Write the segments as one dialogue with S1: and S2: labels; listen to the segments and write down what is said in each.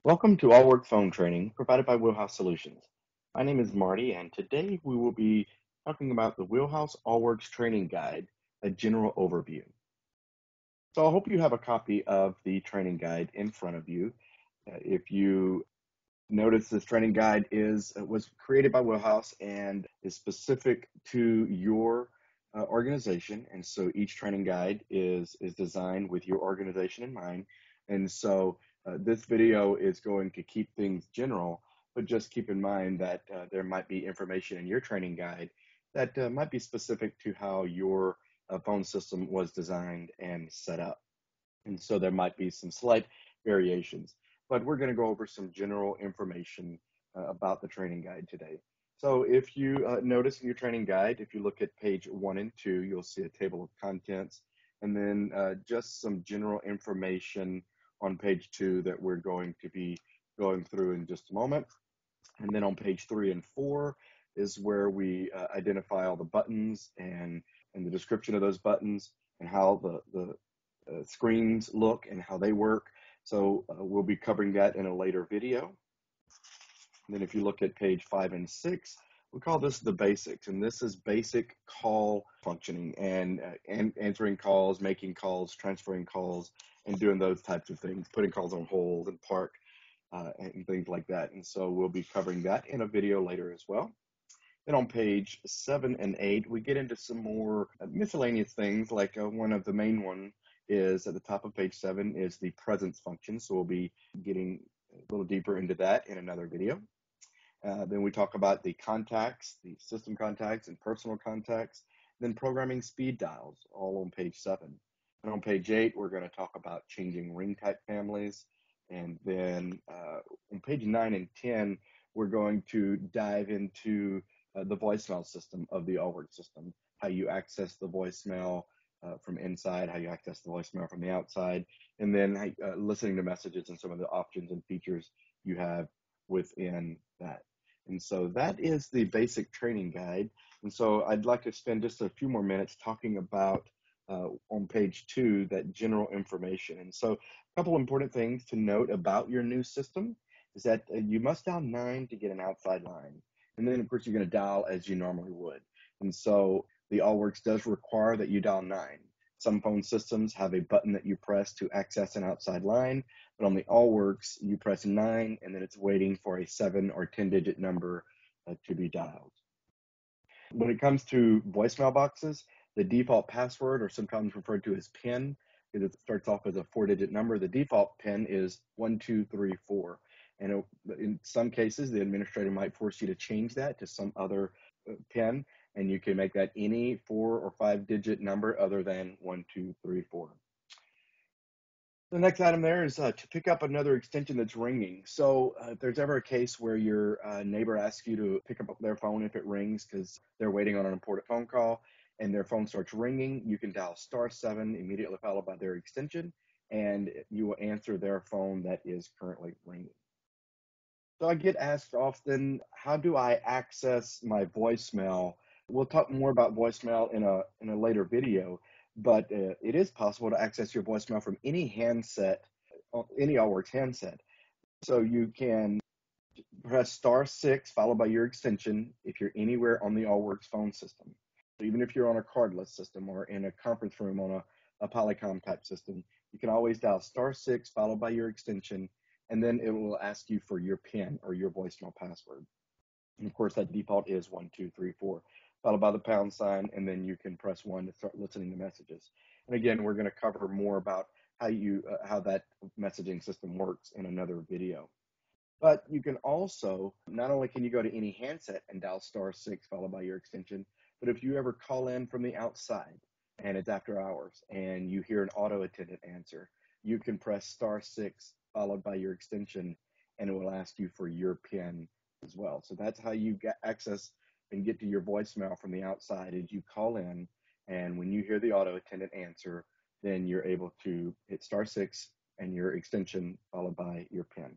S1: Welcome to Allworx phone training provided by Wheelhouse Solutions. My name is Marty, and today we will be talking about the Wheelhouse Allworx training guide, a general overview. So I hope you have a copy of the training guide in front of you. If you notice, this training guide was created by Wheelhouse and is specific to your organization, and so each training guide is designed with your organization in mind. And so this video is going to keep things general, but just keep in mind that there might be information in your training guide that might be specific to how your phone system was designed and set up. And so there might be some slight variations, but we're going to go over some general information about the training guide today. So if you notice in your training guide, if you look at page 1 and 2, you'll see a table of contents, and then just some general information on page 2 that we're going to be going through in just a moment. And then on page 3 and 4 is where we identify all the buttons and the description of those buttons and how the screens look and how they work. So we'll be covering that in a later video. And then if you look at page 5 and 6, we call this the basics, and this is basic call functioning and answering calls, making calls, transferring calls, and doing those types of things, putting calls on hold and park and things like that. And so we'll be covering that in a video later as well. Then on page 7 and 8, we get into some more miscellaneous things, like one of the main one is at the top of page 7 is the presence function. So we'll be getting a little deeper into that in another video. Then we talk about the contacts, the system contacts and personal contacts, then programming speed dials, all on page 7. And on page 8, we're going to talk about changing ring type families. And then on page 9 and 10, we're going to dive into the voicemail system of the Allworx system, how you access the voicemail from inside, how you access the voicemail from the outside, and then listening to messages and some of the options and features you have within that. And so that is the basic training guide. And so I'd like to spend just a few more minutes talking about on page 2, that general information. And so a couple important things to note about your new system is that you must dial 9 to get an outside line. And then, of course, you're going to dial as you normally would. And so the Allworx does require that you dial 9. Some phone systems have a button that you press to access an outside line, but on the Allworx, you press 9, and then it's waiting for a 7 or 10-digit number to be dialed. When it comes to voicemail boxes, the default password, or sometimes referred to as PIN, because it starts off as a 4-digit number, the default PIN is 1234. And in some cases, the administrator might force you to change that to some other PIN, and you can make that any 4 or 5-digit number other than 1234. The next item there is to pick up another extension that's ringing. So if there's ever a case where your neighbor asks you to pick up their phone if it rings because they're waiting on an important phone call and their phone starts ringing, you can dial *7 immediately followed by their extension, and you will answer their phone that is currently ringing. So I get asked often, how do I access my voicemail? We'll talk more about voicemail in a later video, but it is possible to access your voicemail from any handset, any Allworx handset. So you can press *6 followed by your extension if you're anywhere on the Allworx phone system. So even if you're on a cardless system or in a conference room on a Polycom type system, you can always dial *6 followed by your extension, and then it will ask you for your PIN or your voicemail password. And of course, that default is 1234, followed by the pound sign, and then you can press 1 to start listening to messages. And again, we're going to cover more about how that messaging system works in another video. But you can also, not only can you go to any handset and dial *6 followed by your extension, but if you ever call in from the outside and it's after hours and you hear an auto attendant answer, you can press *6 followed by your extension, and it will ask you for your PIN as well. So that's how you get access and get to your voicemail from the outside, is you call in, and when you hear the auto attendant answer, then you're able to hit *6 and your extension followed by your PIN.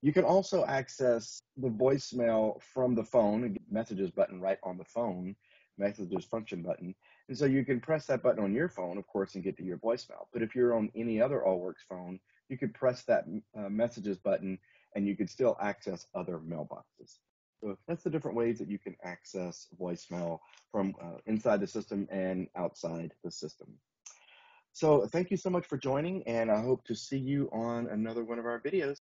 S1: You can also access the voicemail from the phone, messages button right on the phone, messages function button. And so you can press that button on your phone, of course, and get to your voicemail. But if you're on any other Allworx phone, you could press that messages button and you could still access other mailboxes. So that's the different ways that you can access voicemail from inside the system and outside the system. So thank you so much for joining, and I hope to see you on another one of our videos.